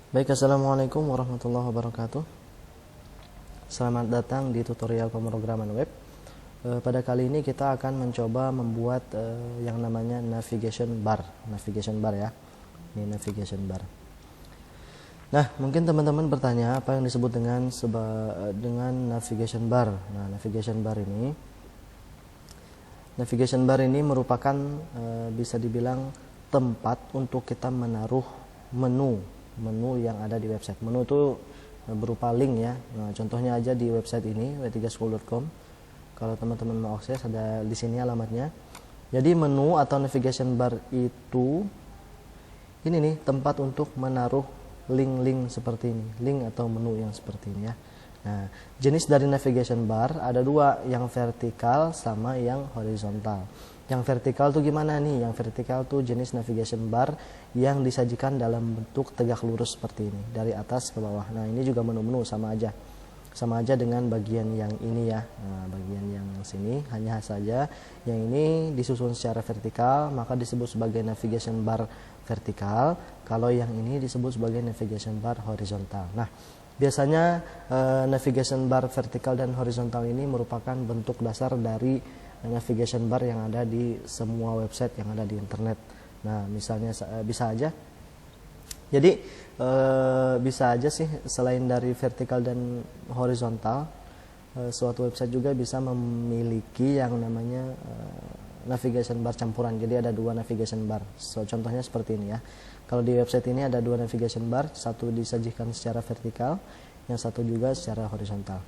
Baik, assalamualaikum warahmatullahi wabarakatuh. Selamat datang di tutorial pemrograman web. Pada kali ini kita akan mencoba membuat yang namanya navigation bar ya. Ini navigation bar. Nah, mungkin teman-teman bertanya apa yang disebut dengan navigation bar. Nah, navigation bar ini merupakan bisa dibilang tempat untuk kita menaruh menu yang ada di website. Menu itu berupa link ya. Nah, contohnya aja di website ini w3school.com. Kalau teman-teman mau akses, ada di sini alamatnya. Jadi menu atau navigation bar itu ini nih tempat untuk menaruh link-link seperti ini, link atau menu yang seperti ini ya. Nah, jenis dari navigation bar ada dua, yang vertikal sama yang horizontal. Yang vertikal tuh gimana nih? Yang vertikal tuh jenis navigation bar yang disajikan dalam bentuk tegak lurus seperti ini, dari atas ke bawah. Nah, ini juga menu-menu sama aja dengan bagian yang ini ya. Nah, bagian yang sini hanya saja yang ini disusun secara vertikal, maka disebut sebagai navigation bar vertikal. Kalau yang ini disebut sebagai navigation bar horizontal. Nah, biasanya navigation bar vertikal dan horizontal ini merupakan bentuk dasar dari navigation bar yang ada di semua website yang ada di internet. Nah, misalnya bisa aja. Jadi bisa aja sih selain dari vertikal dan horizontal, suatu website juga bisa memiliki yang namanya navigation bar campuran. Jadi ada dua navigation bar. So, contohnya seperti ini ya. Kalau di website ini ada dua navigation bar, satu disajikan secara vertikal, yang satu juga secara horizontal.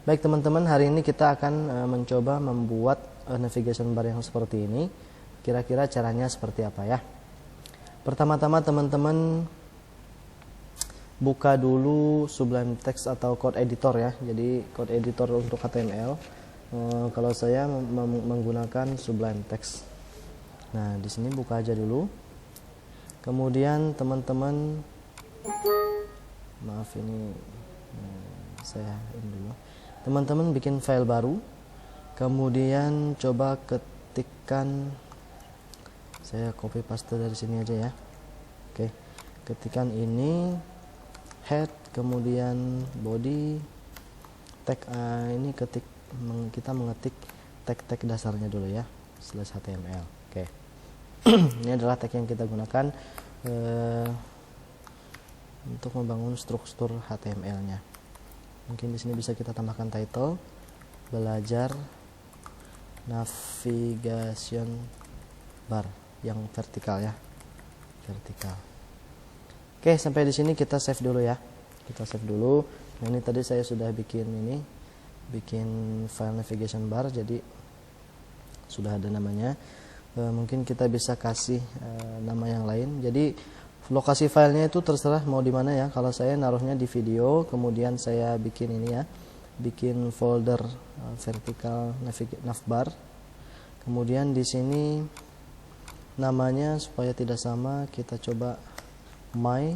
Baik teman-teman, hari ini kita akan mencoba membuat navigation bar yang seperti ini. Kira-kira caranya seperti apa ya? Pertama-tama teman-teman buka dulu Sublime Text atau code editor ya. Jadi code editor untuk HTML. Kalau saya menggunakan Sublime Text. Nah, di sini buka aja dulu. Kemudian teman-teman, maaf ini saya ini dulu. Teman-teman bikin file baru, kemudian coba ketikkan, saya copy paste dari sini aja ya. Oke, ketikkan ini head, kemudian body, tag ini kita mengetik tag dasarnya dulu ya, /html. Oke, ini adalah tag yang kita gunakan untuk membangun struktur HTML-nya. Mungkin di sini bisa kita tambahkan title, belajar navigation bar yang vertikal ya, vertikal. Oke, sampai di sini kita save dulu ya. Kita save dulu. Nah, ini tadi saya sudah bikin file navigation bar, jadi sudah ada namanya. Mungkin kita bisa kasih nama yang lain. Jadi lokasi filenya itu terserah mau di mana ya. Kalau saya naruhnya di video, kemudian saya bikin ini ya, bikin folder vertikal navbar. Kemudian di sini namanya supaya tidak sama, kita coba my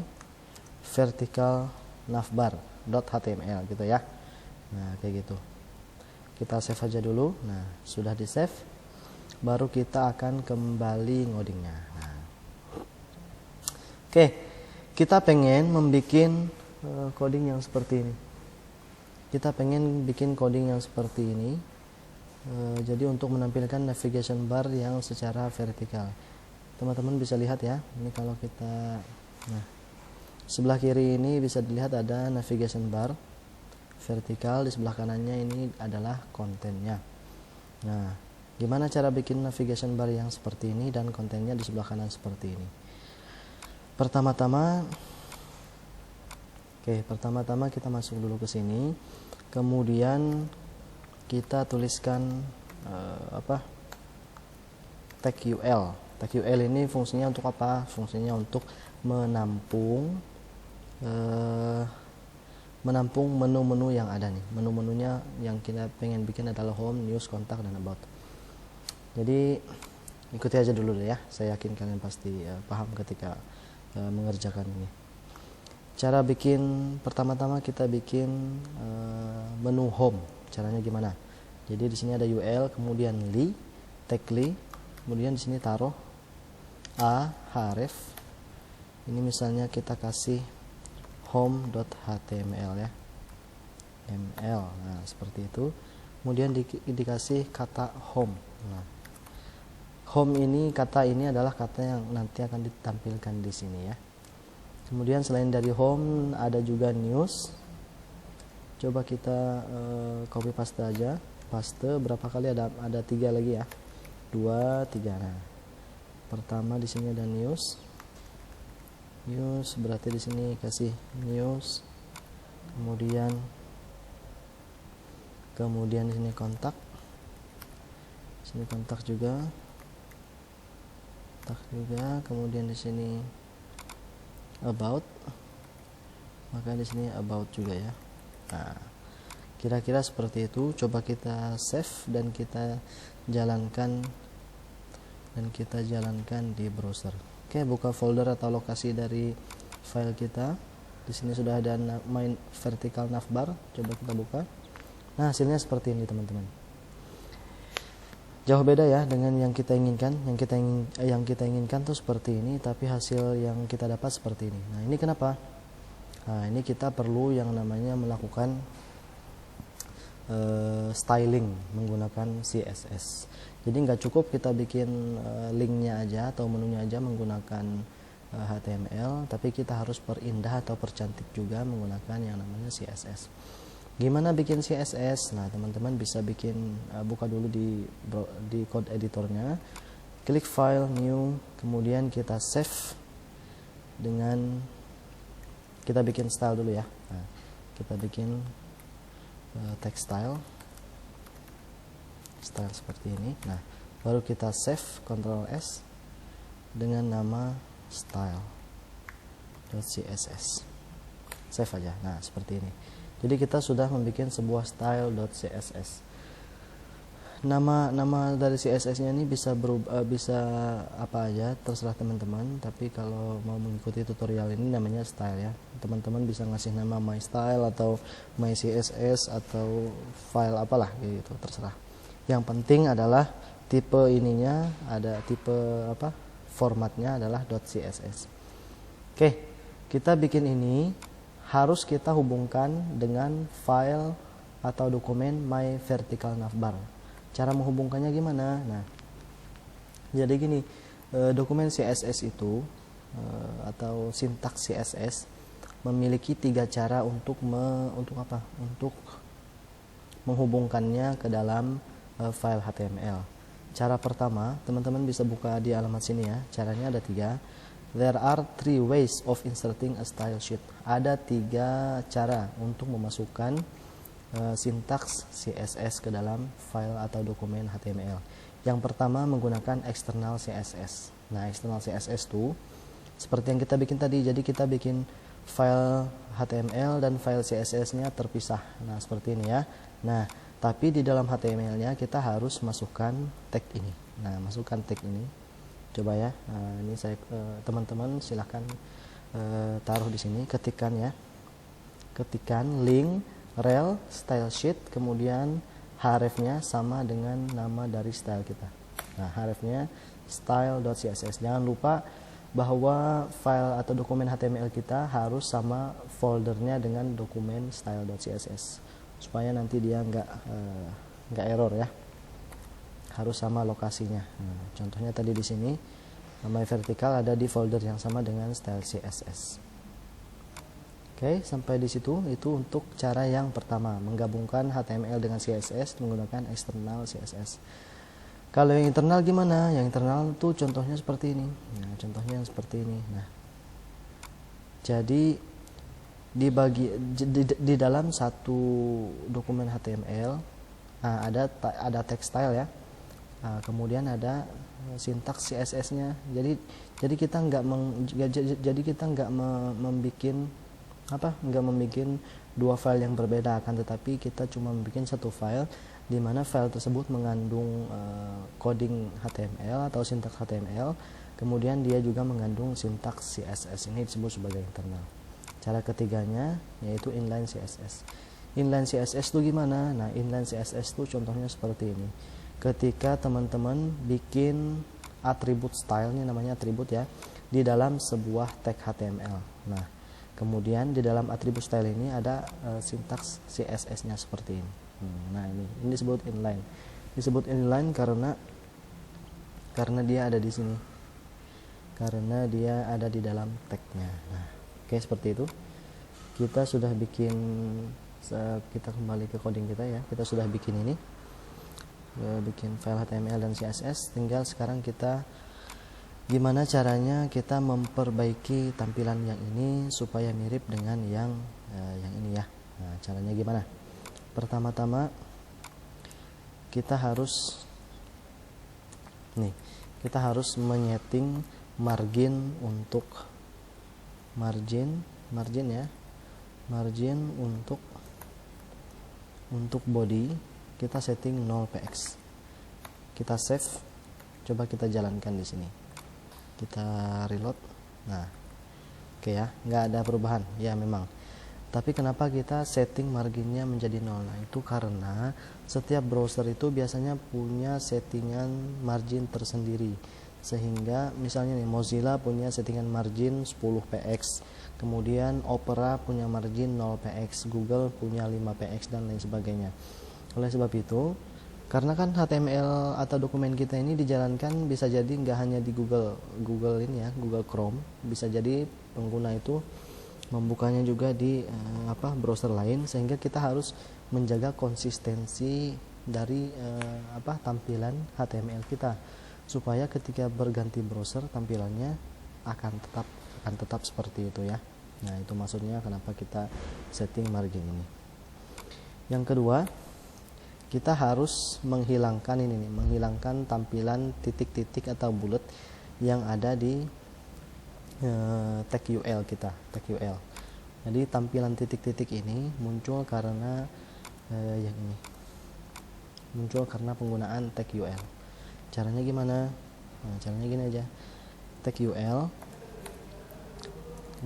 vertical navbar.html gitu ya. Nah, kayak gitu. Kita save aja dulu. Nah, sudah di save, baru kita akan kembali ngodingnya. Nah, oke, kita pengen membuat coding yang seperti ini. Jadi untuk menampilkan navigation bar yang secara vertikal. Teman-teman bisa lihat ya. Ini kalau kita, nah, sebelah kiri ini bisa dilihat ada navigation bar vertikal. Di sebelah kanannya ini adalah kontennya. Nah, gimana cara bikin navigation bar yang seperti ini dan kontennya di sebelah kanan seperti ini? Pertama-tama kita masuk dulu ke sini, kemudian kita tuliskan tag UL. Tag UL ini fungsinya untuk apa? Fungsinya untuk menampung menu-menu yang ada nih. Menu-menunya yang kita pengen bikin adalah home, news, kontak, dan about. Jadi ikuti aja dulu deh ya. Saya yakin kalian pasti paham ketika mengerjakan ini. Cara bikin, pertama-tama kita bikin menu home. Caranya gimana? Jadi di sini ada UL, kemudian tag li, kemudian di sini taruh href. Ini misalnya kita kasih home.html ya, ml. Nah, seperti itu. Kemudian dikasih kata home. Nah, home ini, kata ini adalah kata yang nanti akan ditampilkan di sini ya. Kemudian selain dari home ada juga news. Coba kita copy paste aja. Paste berapa kali, ada 3 lagi ya. 2, 3. Nah, pertama di sini ada news. News berarti di sini kasih news. Kemudian di sini kontak. Sini kontak juga. Kemudian di sini about. Maka di sini about juga ya. Nah, kira-kira seperti itu. Coba kita save dan kita jalankan di browser. Oke, buka folder atau lokasi dari file kita. Di sini sudah ada main vertical navbar. Coba kita buka. Nah, hasilnya seperti ini teman-teman. Jauh beda ya dengan yang kita inginkan. Yang kita inginkan tuh seperti ini, tapi hasil yang kita dapat seperti ini. Nah, ini kenapa? Nah, ini kita perlu yang namanya melakukan styling menggunakan CSS. Jadi nggak cukup kita bikin linknya aja atau menunya aja menggunakan HTML, tapi kita harus perindah atau percantik juga menggunakan yang namanya CSS. Gimana bikin CSS? Nah, teman-teman bisa bikin, buka dulu di code editornya, klik file, new, kemudian kita save dengan, kita bikin style dulu ya. Nah, kita bikin text style seperti ini. Nah, baru kita save, Ctrl S dengan nama style.css. Save aja. Nah, seperti ini. Jadi kita sudah membuat sebuah style.css. Nama dari CSS-nya ini bisa berubah, bisa apa aja, terserah teman-teman. Tapi kalau mau mengikuti tutorial ini namanya style ya. Teman-teman bisa ngasih nama my style atau my CSS atau file apalah gitu, terserah. Yang penting adalah tipe ininya, ada tipe apa? Formatnya adalah .css. Oke, kita bikin ini harus kita hubungkan dengan file atau dokumen my vertical navbar. Cara menghubungkannya gimana? Nah, jadi gini, dokumen CSS itu atau sintaks CSS memiliki 3 cara untuk menghubungkannya ke dalam file HTML. Cara pertama, teman-teman bisa buka di alamat sini ya. Caranya ada 3. There are 3 ways of inserting a style sheet. Ada 3 cara untuk memasukkan sintaks CSS ke dalam file atau dokumen HTML. Yang pertama menggunakan external CSS. Nah, external CSS itu seperti yang kita bikin tadi. Jadi kita bikin file HTML dan file CSS-nya terpisah. Nah, seperti ini ya. Nah, tapi di dalam HTML-nya kita harus masukkan tag ini. Nah, masukkan tag ini. Coba ya. Nah, ini saya teman-teman silahkan taruh di sini. Ketikkan ya. Ketikkan link rel style sheet, kemudian hrefnya sama dengan nama dari style kita. Nah, hrefnya style.css. Jangan lupa bahwa file atau dokumen HTML kita harus sama foldernya dengan dokumen style.css supaya nanti dia nggak error ya. Harus sama lokasinya. Nah, contohnya tadi di sini nama vertikal ada di folder yang sama dengan style CSS. Oke, sampai di situ. Itu untuk cara yang pertama, menggabungkan HTML dengan CSS menggunakan external CSS. Kalau yang internal gimana? Yang internal tuh contohnya seperti ini. Nah, contohnya yang seperti ini. Nah, jadi di dalam satu dokumen HTML ada text style ya. Nah, kemudian ada sintaks CSS-nya. Jadi kita nggak membuat 2 file yang berbeda, akan tetapi kita cuma membuat satu file di mana file tersebut mengandung coding HTML atau sintaks HTML, kemudian dia juga mengandung sintaks CSS. Ini disebut sebagai internal. Cara ketiganya yaitu inline CSS. Inline CSS itu gimana? Nah, inline CSS itu contohnya seperti ini. Ketika teman-teman bikin atribut style, ini namanya atribut ya, di dalam sebuah tag HTML. Nah, Kemudian di dalam atribut style ini ada sintaks CSS-nya seperti ini. Nah, ini disebut inline. Disebut inline karena dia ada di sini. Karena dia ada di dalam tag-nya. Nah, oke, seperti itu. Kita sudah bikin, kita kembali ke coding kita ya. Kita sudah bikin ini. Bikin file HTML dan CSS. Tinggal sekarang kita gimana caranya kita memperbaiki tampilan yang ini supaya mirip dengan yang ini ya. Nah, caranya gimana? Pertama-tama kita harus menyeting margin untuk margin untuk body kita setting 0px. Kita save, coba kita jalankan di sini. Kita reload. Nah, oke ya, nggak ada perubahan ya memang. Tapi kenapa kita setting marginnya menjadi 0? Nah, itu karena setiap browser itu biasanya punya settingan margin tersendiri. Sehingga misalnya nih, Mozilla punya settingan margin 10px, kemudian Opera punya margin 0px, Google punya 5px dan lain sebagainya. Oleh sebab itu, karena kan HTML atau dokumen kita ini dijalankan bisa jadi nggak hanya di Google ini ya, Google Chrome, bisa jadi pengguna itu membukanya juga di browser lain, sehingga kita harus menjaga konsistensi dari tampilan HTML kita supaya ketika berganti browser tampilannya akan tetap seperti itu ya. Nah, itu maksudnya kenapa kita setting margin ini. Yang kedua, kita harus menghilangkan menghilangkan tampilan titik-titik atau bullet yang ada di tag UL kita, tag UL. Jadi tampilan titik-titik ini muncul karena muncul karena penggunaan tag UL. Caranya gimana? Nah, caranya gini aja. Tag UL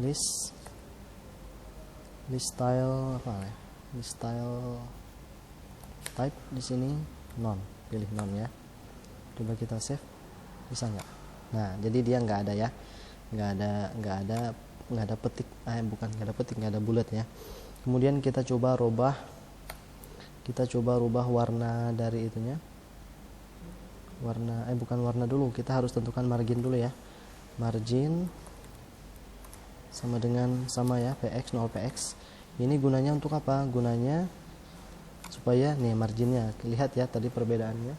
list style list style type di sini none, pilih none ya. Coba kita save, bisa nggak? Nah, jadi dia nggak ada ya, nggak ada petik, nggak ada bullet ya. Kemudian kita coba rubah warna dari itunya, bukan warna dulu, kita harus tentukan margin dulu ya. Margin sama ya, px 0px. Ini gunanya untuk apa? Gunanya supaya nih marginnya, lihat ya tadi perbedaannya,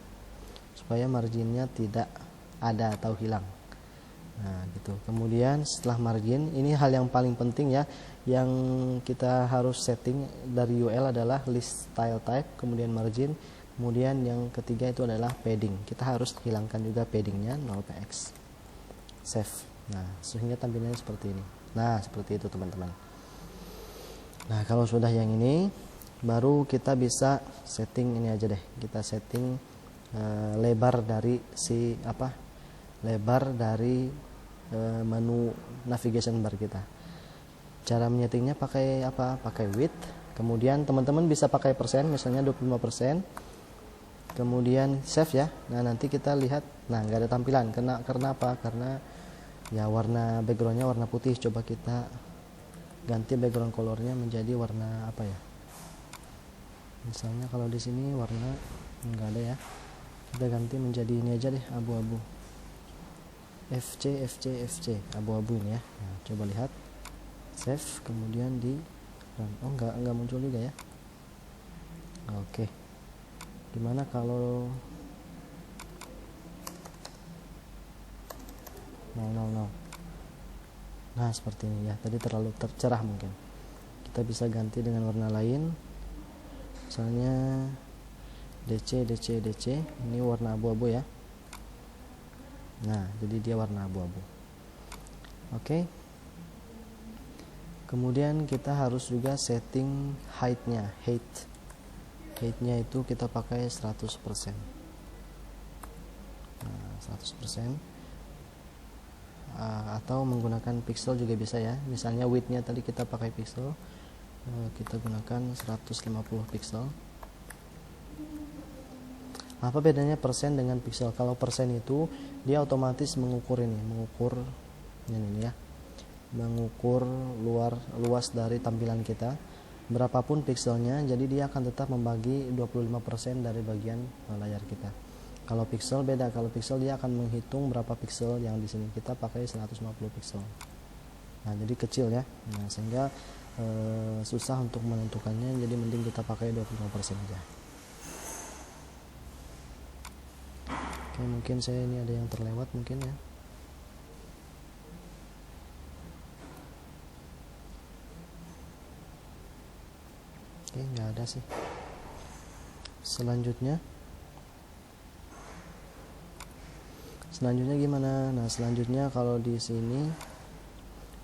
supaya marginnya tidak ada atau hilang. Nah, gitu. Kemudian setelah margin, ini hal yang paling penting ya, yang kita harus setting dari UL adalah list style type, kemudian margin, kemudian yang ketiga itu adalah padding. Kita harus hilangkan juga paddingnya 0px. Save. Nah, sehingga tampilannya seperti ini. Nah, seperti itu teman-teman. Nah, kalau sudah yang ini, baru kita bisa setting ini aja deh. Kita setting lebar dari menu navigation bar kita. Cara menyetingnya pakai apa? Pakai width. Kemudian teman-teman bisa pakai persen, misalnya 25%. Kemudian save ya. Nah, nanti kita lihat, nah nggak ada tampilan. Karena apa? Karena ya warna backgroundnya warna putih. Coba kita ganti background colornya menjadi warna apa ya? Misalnya kalau di sini warna nggak ada ya. Kita ganti menjadi ini aja deh, abu-abu. FC abu-abu ini ya. Nah, coba lihat. Save, kemudian di run. Oh, nggak muncul juga ya. Oke. Gimana kalau 000? Nah, seperti ini ya. Tadi terlalu tercerah mungkin. Kita bisa ganti dengan warna lain. Misalnya DC. Ini warna abu-abu ya. Nah, jadi dia warna abu-abu. Oke. Kemudian kita harus juga setting height-nya. Height-nya itu kita pakai 100%. Nah, 100%. Atau menggunakan pixel juga bisa ya. Misalnya width-nya tadi kita pakai pixel, kita gunakan 150 pixel. Apa bedanya persen dengan pixel? Kalau persen itu dia otomatis mengukur ini ya. mengukur luas dari tampilan kita berapapun pikselnya, jadi dia akan tetap membagi 25% dari bagian layar kita. Kalau pixel beda, kalau pixel dia akan menghitung berapa pixel yang di sini. Kita pakai 150 pixel. Nah, jadi kecil ya. Nah, sehingga susah untuk menentukannya, jadi mending kita pakai 25% aja. Oke, mungkin saya ini ada yang terlewat mungkin ya. Oke, nggak ada sih. Selanjutnya gimana? Nah, selanjutnya kalau di sini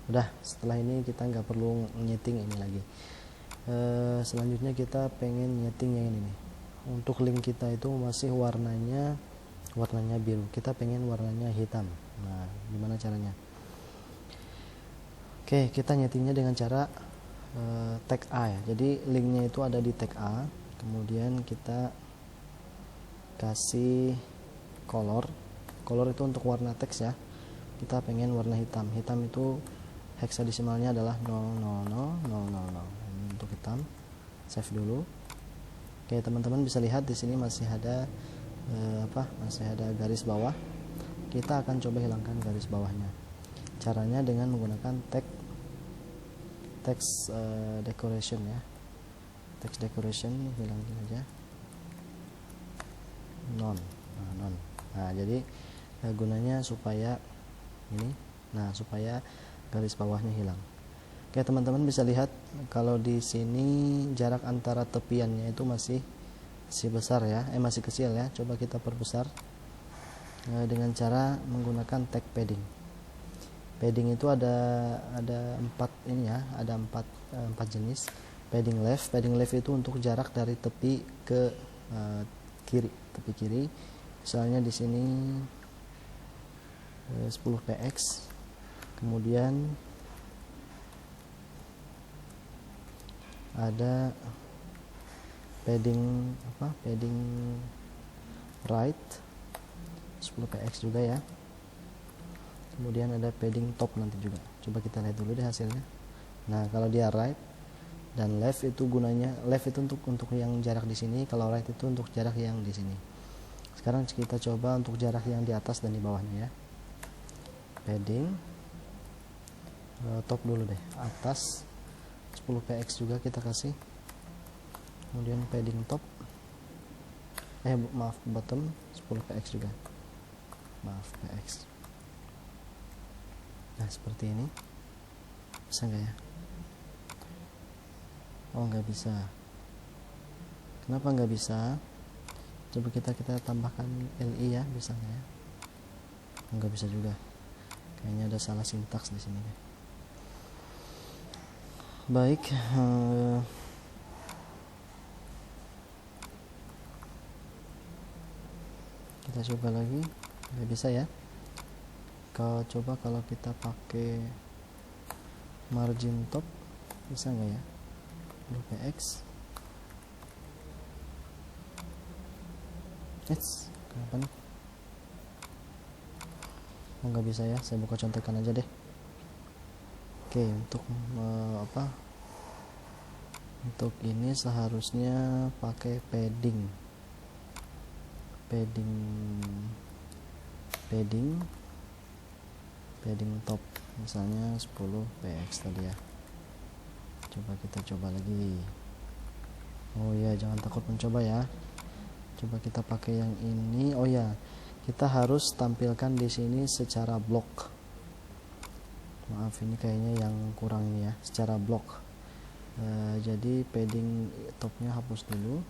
udah, setelah ini kita nggak perlu nyeting ini lagi. Selanjutnya kita pengen nyeting yang ini nih. Untuk link kita itu masih warnanya biru, kita pengen warnanya hitam. Nah, gimana caranya? Oke, kita nyetingnya dengan cara tag A ya. Jadi linknya itu ada di tag A, kemudian kita kasih color itu untuk warna teks ya. Kita pengen warna hitam itu heksadesimalnya adalah 000000 untuk hitam. Save dulu. Oke, teman-teman bisa lihat di sini masih ada masih ada garis bawah. Kita akan coba hilangkan garis bawahnya. Caranya dengan menggunakan text decoration ya. Text decoration hilangin aja non. Nah, jadi gunanya supaya ini, supaya garis bawahnya hilang. Oke, teman-teman bisa lihat kalau di sini jarak antara tepiannya itu masih besar ya, masih kecil ya. Coba kita perbesar dengan cara menggunakan tag padding. Padding itu ada 4 ini ya, ada 4 jenis. Padding left itu untuk jarak dari tepi ke tepi kiri. Misalnya di sini 10 px. Kemudian ada padding right 10 px juga ya. Kemudian ada padding top nanti juga. Coba kita lihat dulu deh hasilnya. Nah, kalau dia right dan left itu gunanya, left itu untuk yang jarak di sini, kalau right itu untuk jarak yang di sini. Sekarang kita coba untuk jarak yang di atas dan di bawahnya ya. Padding top dulu deh, atas 10 px juga kita kasih. Kemudian padding top bottom 10 px juga. Px. Nah, seperti ini. Bisa nggak ya? Oh, nggak bisa. Kenapa nggak bisa? Coba kita tambahkan li ya, bisa nggak ya? Nggak bisa juga. Kayaknya ada salah sintaks di sini deh. Baik, kita coba lagi. Nggak bisa ya. Coba kalau kita pakai margin top, bisa nggak ya? 10 px. Kenapa nih? Oh, nggak bisa ya. Saya buka contekan aja deh. Oke, untuk ini seharusnya pakai padding top, misalnya 10 px tadi ya. Kita coba lagi. Oh ya, jangan takut mencoba ya. Coba kita pakai yang ini. Oh ya, kita harus tampilkan di sini secara blok. Maaf, ini kayaknya yang kurang ini ya, secara blok. Jadi padding topnya hapus dulu.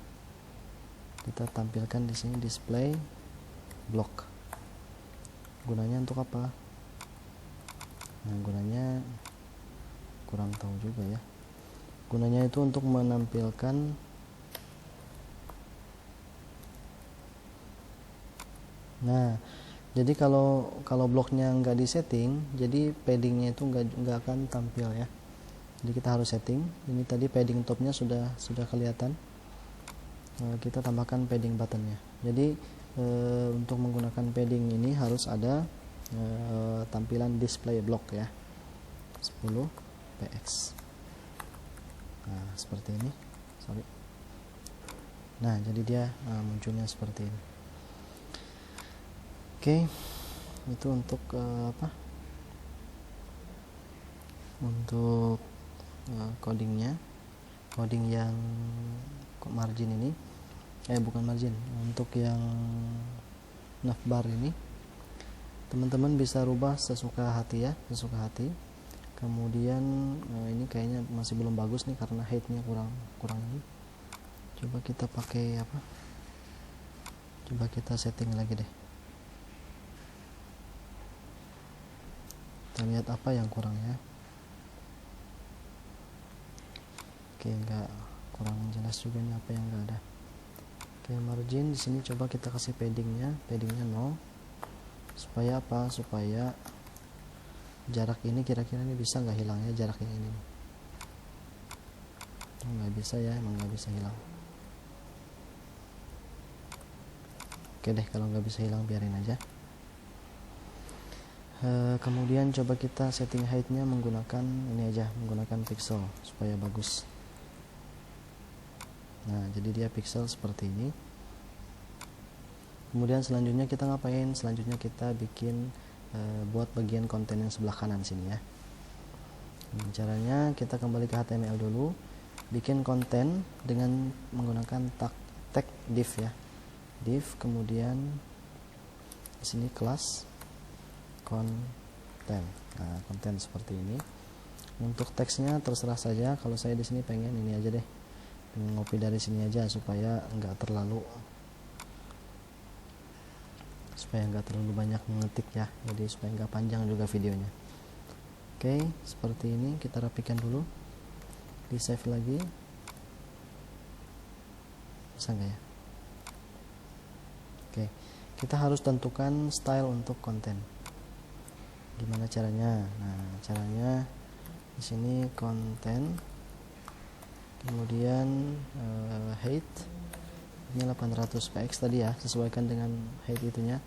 Kita tampilkan di sini display block. Gunanya untuk apa? Nah, gunanya kurang tahu juga ya. Gunanya itu untuk menampilkan jadi kalau bloknya nggak disetting, jadi paddingnya itu nggak akan tampil ya. Jadi kita harus setting. Ini tadi padding topnya sudah kelihatan. Kita tambahkan padding buttonnya. Jadi untuk menggunakan padding ini harus ada tampilan display block ya. 10 px. Nah seperti ini, sorry. Nah jadi dia munculnya seperti ini. Oke, itu untuk untuk codingnya, coding yang margin ini, bukan margin, untuk yang navbar ini teman-teman bisa rubah sesuka hati ya, sesuka hati. Kemudian ini kayaknya masih belum bagus nih karena height-nya kurang ini. Coba kita pakai apa? Coba kita setting lagi deh. Kita lihat apa yang kurang ya. Oke, enggak, kurang jelas juga nih apa yang enggak ada. Oke, margin di sini coba kita kasih paddingnya 0. Supaya apa? Supaya jarak ini kira-kira ini bisa nggak hilang ya, jarak yang ini. Nggak bisa ya, emang nggak bisa hilang. Oke deh, kalau nggak bisa hilang biarin aja. Kemudian coba kita setting height-nya menggunakan ini aja, menggunakan pixel supaya bagus. Nah jadi dia pixel seperti ini. Kemudian selanjutnya kita ngapain? Selanjutnya kita bikin buat bagian konten yang sebelah kanan sini ya. Caranya kita kembali ke HTML dulu, bikin konten dengan menggunakan tag div ya, div, kemudian di sini kelas konten. Nah konten seperti ini. Untuk teksnya terserah saja, kalau saya di sini pengen ini aja deh, pengen ngopi dari sini aja supaya nggak terlalu banyak mengetik ya, jadi supaya nggak panjang juga videonya. Oke, seperti ini kita rapikan dulu, di save lagi, bisa nggak ya? Oke, kita harus tentukan style untuk konten. Gimana caranya? Nah caranya di sini konten, kemudian height ini 800 px tadi ya, sesuaikan dengan height itunya.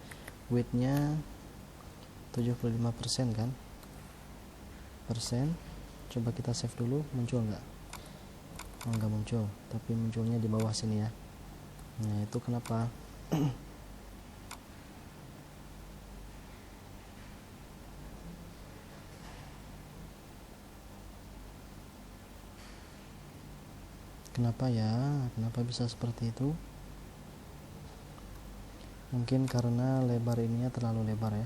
Width-nya 75% kan, persen. Coba kita save dulu, muncul nggak? Oh nggak muncul, tapi munculnya di bawah sini ya. Nah itu kenapa? Kenapa ya? Kenapa bisa seperti itu? Mungkin karena lebar ininya terlalu lebar ya.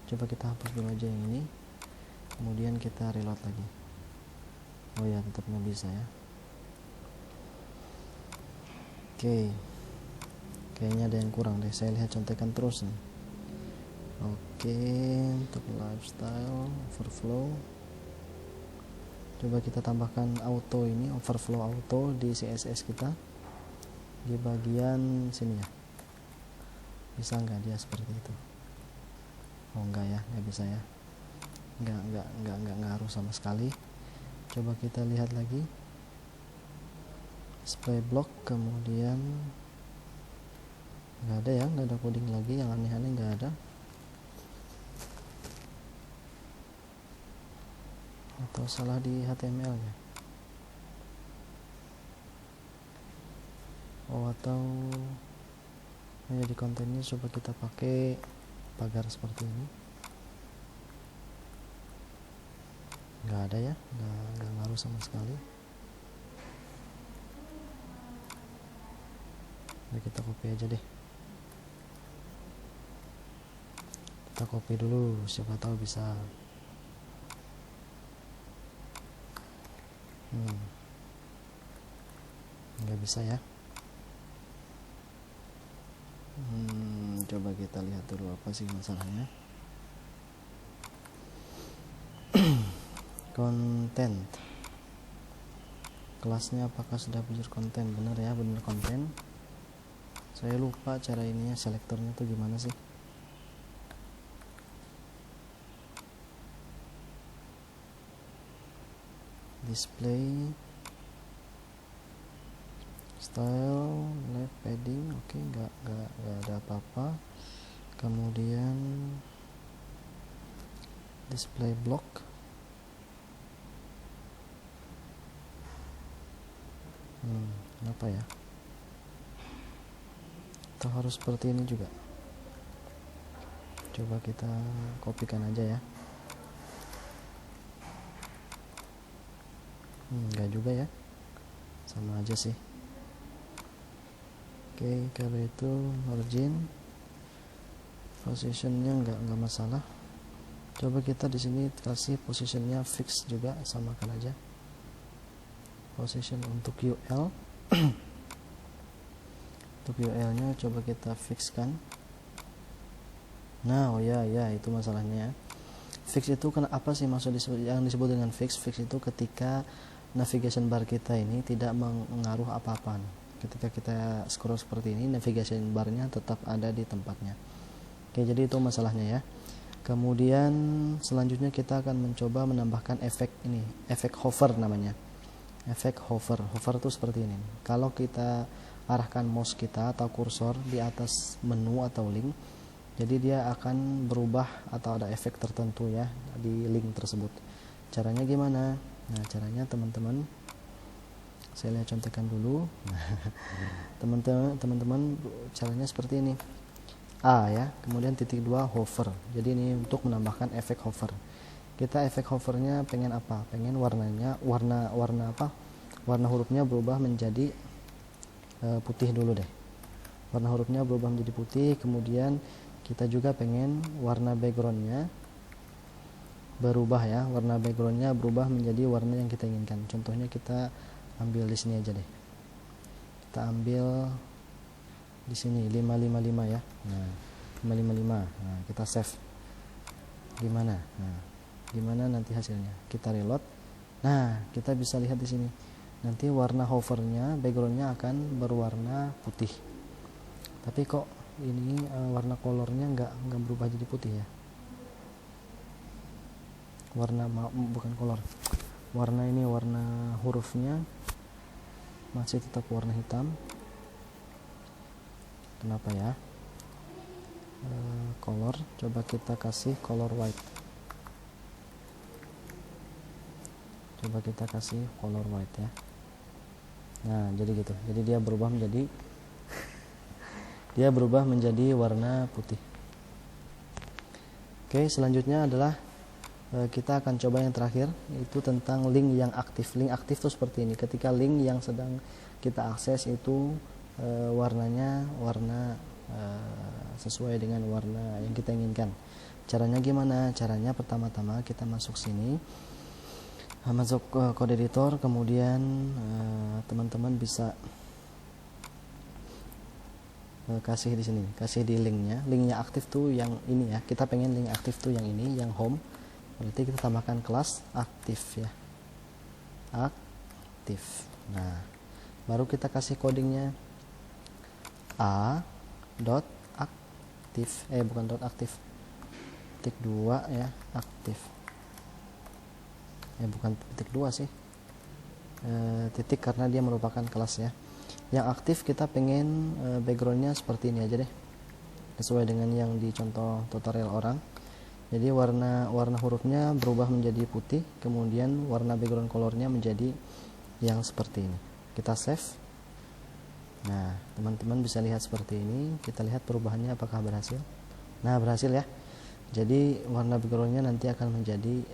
Coba kita hapus dulu aja yang ini, kemudian kita reload lagi. Oh ya, tetap nggak bisa ya. Oke, kayaknya ada yang kurang deh, saya lihat contekan terus nih. Oke, untuk lifestyle overflow, coba kita tambahkan auto ini, overflow auto di CSS kita di bagian sini ya. Bisa nggak dia seperti itu? Oh enggak ya, nggak bisa ya, nggak ngaruh sama sekali. Coba kita lihat lagi display block, kemudian nggak ada ya, nggak ada coding lagi, yang aneh-aneh nggak ada. Atau salah di HTML ya? Oh atau ya di kontennya coba kita pakai pagar seperti ini. Nggak ada ya, nggak ngaruh sama sekali. Nah, kita copy aja deh, kita copy dulu, siapa tahu bisa. Nggak bisa ya. Coba kita lihat dulu apa sih masalahnya. Konten, kelasnya apakah sudah belajar konten? Benar ya, benar konten. Saya lupa cara ininya, selektornya tuh gimana sih. Display, style, left padding, oke, nggak ada apa-apa. Kemudian display block, Kenapa ya? Atau harus seperti ini juga? Coba kita kopikan aja ya. Enggak juga ya, sama aja sih. Oke, kalau itu margin positionnya enggak masalah. Coba kita di sini kasih positionnya fix juga, samakan aja. Position untuk UL untuk UL nya coba kita fixkan. Nah, oh ya itu masalahnya. Fix itu apa sih maksud yang disebut dengan fix? Fix itu ketika navigation bar kita ini tidak mengaruh apa-apa. Ketika kita scroll seperti ini, navigation barnya tetap ada di tempatnya. Oke, jadi itu masalahnya ya. Kemudian selanjutnya kita akan mencoba menambahkan efek ini, efek hover namanya. Efek hover. Hover itu seperti ini. Kalau kita arahkan mouse kita atau kursor di atas menu atau link, jadi dia akan berubah atau ada efek tertentu ya di link tersebut. Caranya gimana? Nah, caranya teman-teman, saya lihat contekan dulu. Teman-teman caranya seperti ini. A ya, kemudian titik 2 hover. Jadi ini untuk menambahkan efek hover. Kita efek hovernya pengen apa? Pengen warnanya warna apa? Warna hurufnya berubah menjadi putih dulu deh. Warna hurufnya berubah menjadi putih, kemudian kita juga pengen warna backgroundnya berubah ya. Warna backgroundnya berubah menjadi warna yang kita inginkan. Contohnya kita ambil di sini aja deh. Kita ambil di sini 555 ya. Nah, 555. Nah, kita save. Gimana? Nah, gimana nanti hasilnya? Kita reload. Nah, kita bisa lihat di sini. Nanti warna hovernya, backgroundnya akan berwarna putih. Tapi kok ini warna colornya nggak berubah jadi putih ya? Bukan color. Warna ini, warna hurufnya masih tetap warna hitam. Kenapa ya? Color, coba kita kasih color white. Coba kita kasih color white ya. Nah, jadi gitu. Jadi dia berubah menjadi warna putih. Oke, selanjutnya adalah kita akan coba yang terakhir, itu tentang link yang aktif. Link aktif itu seperti ini. Ketika link yang sedang kita akses itu warnanya warna sesuai dengan warna yang kita inginkan. Caranya gimana? Caranya pertama-tama kita masuk sini, masuk code editor, kemudian teman-teman bisa kasih di sini, kasih di linknya. Linknya aktif tuh yang ini ya. Kita pengen link aktif tuh yang ini, yang home. Berarti kita tambahkan kelas aktif ya. Aktif. Nah, baru kita kasih codingnya a.aktif. Bukan dot aktif. Titik 2 ya, aktif. Bukan titik 2 sih. Titik karena dia merupakan kelas ya. Yang aktif kita pengen backgroundnya seperti ini aja deh, sesuai dengan yang di contoh tutorial orang. Jadi warna hurufnya berubah menjadi putih, kemudian warna background colornya menjadi yang seperti ini. Kita save. Nah, teman-teman bisa lihat seperti ini. Kita lihat perubahannya apakah berhasil. Nah, berhasil ya. Jadi warna backgroundnya nanti akan menjadi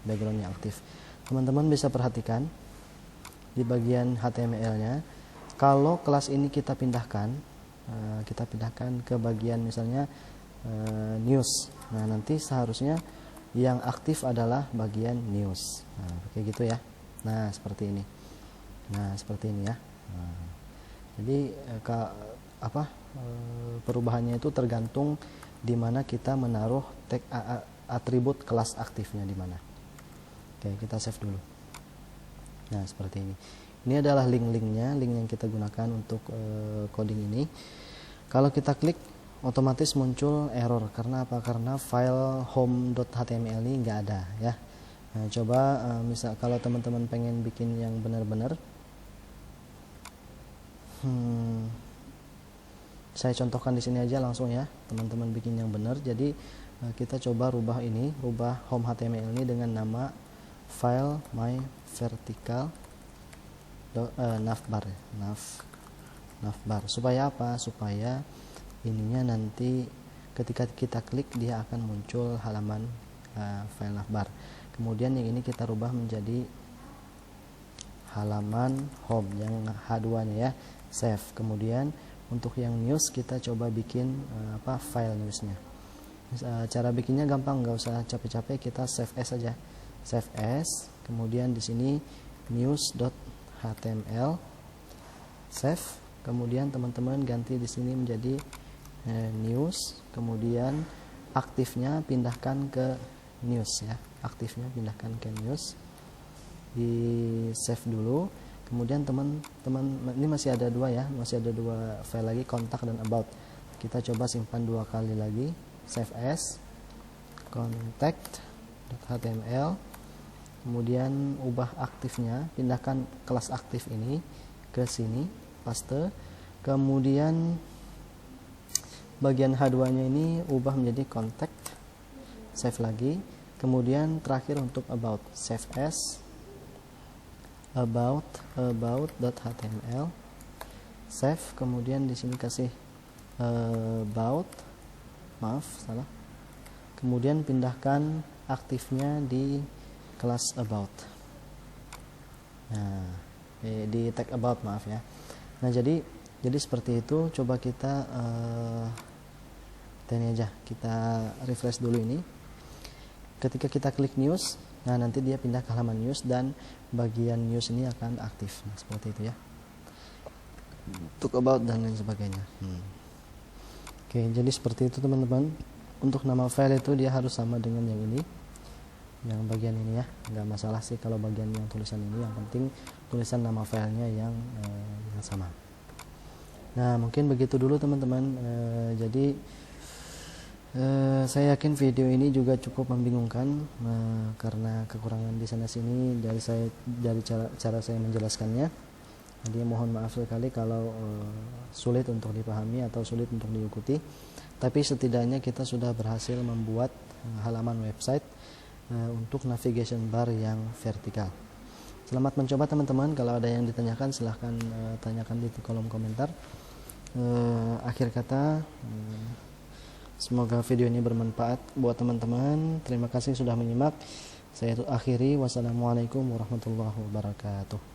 background yang aktif. Teman-teman bisa perhatikan di bagian HTML-nya, kalau kelas ini kita pindahkan ke bagian misalnya news. Nah, nanti seharusnya yang aktif adalah bagian news. Nah, kayak gitu ya. Nah, seperti ini. Ya. Nah, jadi perubahannya itu tergantung di mana kita menaruh tag atribut kelas aktifnya di mana. Oke, kita save dulu. Nah, seperti ini. Ini adalah link-linknya, link yang kita gunakan untuk coding ini. Kalau kita klik, otomatis muncul error. Karena apa? Karena file home.html ini nggak ada ya. Nah, coba misal kalau teman-teman pengen bikin yang benar-benar, saya contohkan di sini aja langsung ya, teman-teman bikin yang benar. Jadi kita coba rubah home HTML ini dengan nama file my vertical navbar ya. Navbar. Supaya apa? Supaya ininya nanti ketika kita klik dia akan muncul halaman file navbar. Kemudian yang ini kita rubah menjadi halaman home yang H2 nya ya, save. Kemudian untuk yang news kita coba bikin file newsnya. Cara bikinnya gampang, nggak usah capek-capek, kita save as aja, save as. Kemudian di sini news.html, save. Kemudian teman-teman ganti di sini menjadi news. Kemudian aktifnya pindahkan ke news ya, aktifnya pindahkan ke news, di save dulu. Kemudian teman-teman ini masih ada dua ya, masih ada dua file lagi, kontak dan about. Kita coba simpan dua kali lagi, save as, contact.html. Kemudian ubah aktifnya, pindahkan kelas aktif ini ke sini, paste. Kemudian bagian H2 nya ini ubah menjadi contact, save lagi. Kemudian terakhir untuk about, save as, about.html, save. Kemudian di sini kasih about, maaf salah. Kemudian pindahkan aktifnya di kelas about, nah di tag about, maaf ya. Nah jadi seperti itu. Coba kita ini aja, kita refresh dulu ini. Ketika kita klik news, nah nanti dia pindah ke halaman news dan bagian news ini akan aktif. Nah, seperti itu ya, untuk about dan lain sebagainya. Oke, jadi seperti itu teman-teman. Untuk nama file itu dia harus sama dengan yang ini, yang bagian ini ya, nggak masalah sih kalau bagian yang tulisan ini, yang penting tulisan nama filenya yang sama. Nah mungkin begitu dulu teman-teman. Jadi saya yakin video ini juga cukup membingungkan karena kekurangan di sana sini dari cara saya menjelaskannya. Jadi mohon maaf sekali kalau sulit untuk dipahami atau sulit untuk diikuti. Tapi setidaknya kita sudah berhasil membuat halaman website untuk navigation bar yang vertikal. Selamat mencoba teman-teman. Kalau ada yang ditanyakan silahkan tanyakan di kolom komentar. Akhir kata, semoga video ini bermanfaat buat teman-teman. Terima kasih sudah menyimak. Saya akhiri. Wassalamualaikum warahmatullahi wabarakatuh.